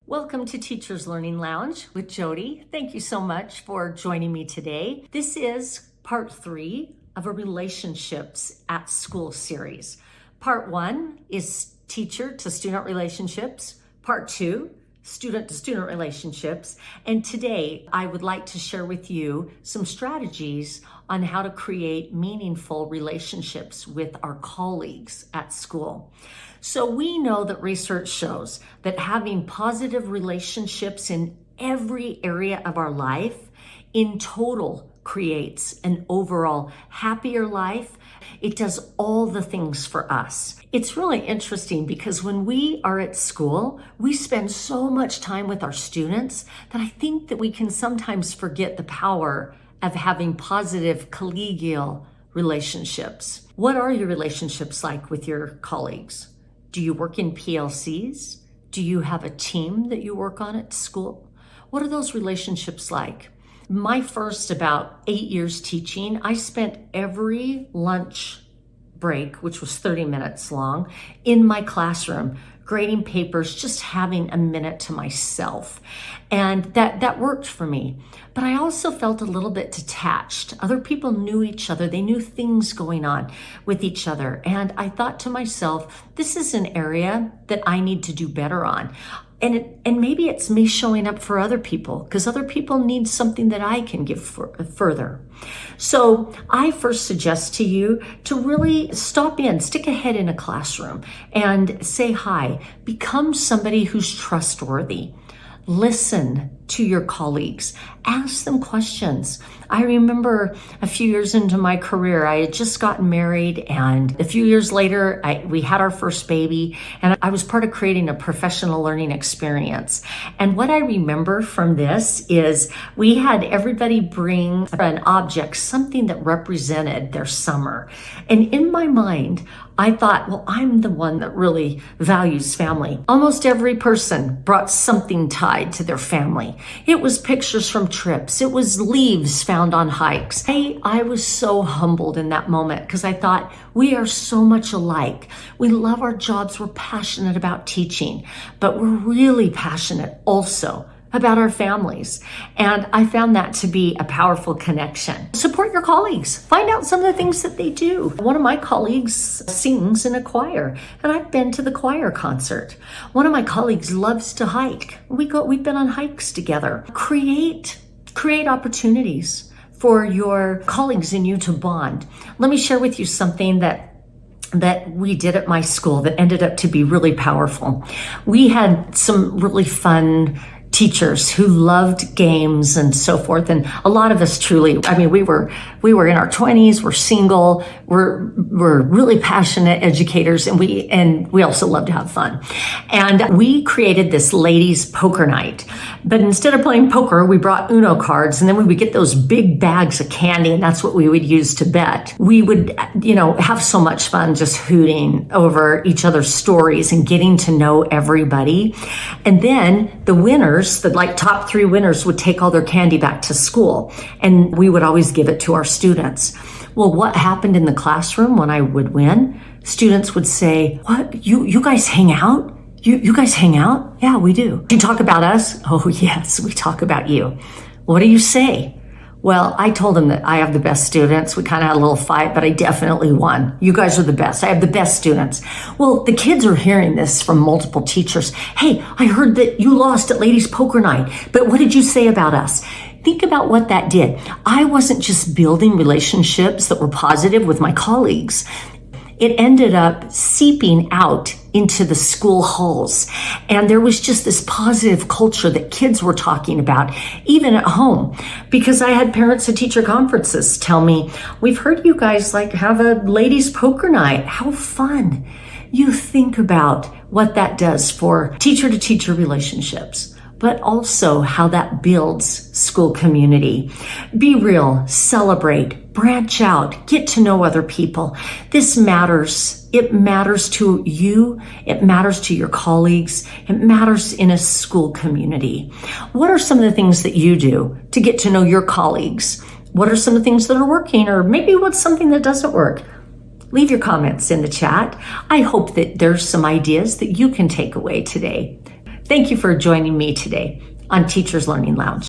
Welcome to Teachers Learning Lounge with Jody. Thank you so much for joining me today. This is part 3 of a relationships at school series. Part 1 is teacher to student relationships. Part 2, student to student relationships. And today I would like to share with you some strategies on how to create meaningful relationships with our colleagues at school. So we know that research shows that having positive relationships in every area of our life in total creates an overall happier life. It does all the things for us. It's really interesting because when we are at school, we spend so much time with our students that I think that we can sometimes forget the power of having positive collegial relationships. What are your relationships like with your colleagues? Do you work in PLCs? Do you have a team that you work on at school? What are those relationships like? My first about 8 years teaching, I spent every lunch break, which was 30 minutes long, in my classroom, grading papers, just having a minute to myself. And that worked for me. But I also felt a little bit detached. Other people knew each other. They knew things going on with each other. And I thought to myself, this is an area that I need to do better on. And maybe it's me showing up for other people because other people need something that I can give further. So I first suggest to you to really stop in, stick a head in a classroom and say hi. Become somebody who's trustworthy. Listen to your colleagues. Ask them questions. I remember a few years into my career, I had just gotten married, and a few years later, we had our first baby, and I was part of creating a professional learning experience. And what I remember from this is we had everybody bring an object, something that represented their summer. And in my mind, I thought, well, I'm the one that really values family. Almost every person brought something tied to their family. It was pictures from trips. It was leaves found on hikes. I was so humbled in that moment because I thought, we are so much alike. We love our jobs. We're passionate about teaching, but we're really passionate also about our families. And I found that to be a powerful connection. Support your colleagues. Find out some of the things that they do. One of my colleagues sings in a choir, and I've been to the choir concert. One of my colleagues loves to hike. We've been on hikes together. Create opportunities for your colleagues and you to bond. Let me share with you something that we did at my school that ended up to be really powerful. We had some really fun teachers who loved games and so forth. And a lot of us truly, we were in our 20s, we're single, we're really passionate educators, and we also love to have fun. And we created this ladies' poker night. But instead of playing poker, we brought Uno cards, and then we would get those big bags of candy, and that's what we would use to bet. We would, have so much fun just hooting over each other's stories and getting to know everybody. And then the winners, the top 3 winners, would take all their candy back to school, and we would always give it to our students. Well, what happened in the classroom when I would win? Students would say, "What? You guys hang out? You guys hang out?" "Yeah, we do." "Do you talk about us?" "Oh, yes, we talk about you." "What do you say?" Well, I told them that I have the best students. We kind of had a little fight, but I definitely won. "You guys are the best. I have the best students." Well, the kids are hearing this from multiple teachers. "Hey, I heard that you lost at ladies' poker night, but what did you say about us?" Think about what that did. I wasn't just building relationships that were positive with my colleagues. It ended up seeping out into the school halls. And there was just this positive culture that kids were talking about, even at home. Because I had parents at teacher conferences tell me, "We've heard you guys have a ladies' poker night. How fun." You think about what that does for teacher to teacher relationships, but also how that builds school community. Be real, celebrate, branch out, get to know other people. This matters. It matters to you. It matters to your colleagues. It matters in a school community. What are some of the things that you do to get to know your colleagues? What are some of the things that are working, or maybe what's something that doesn't work? Leave your comments in the chat. I hope that there's some ideas that you can take away today. Thank you for joining me today on Teachers Learning Lounge.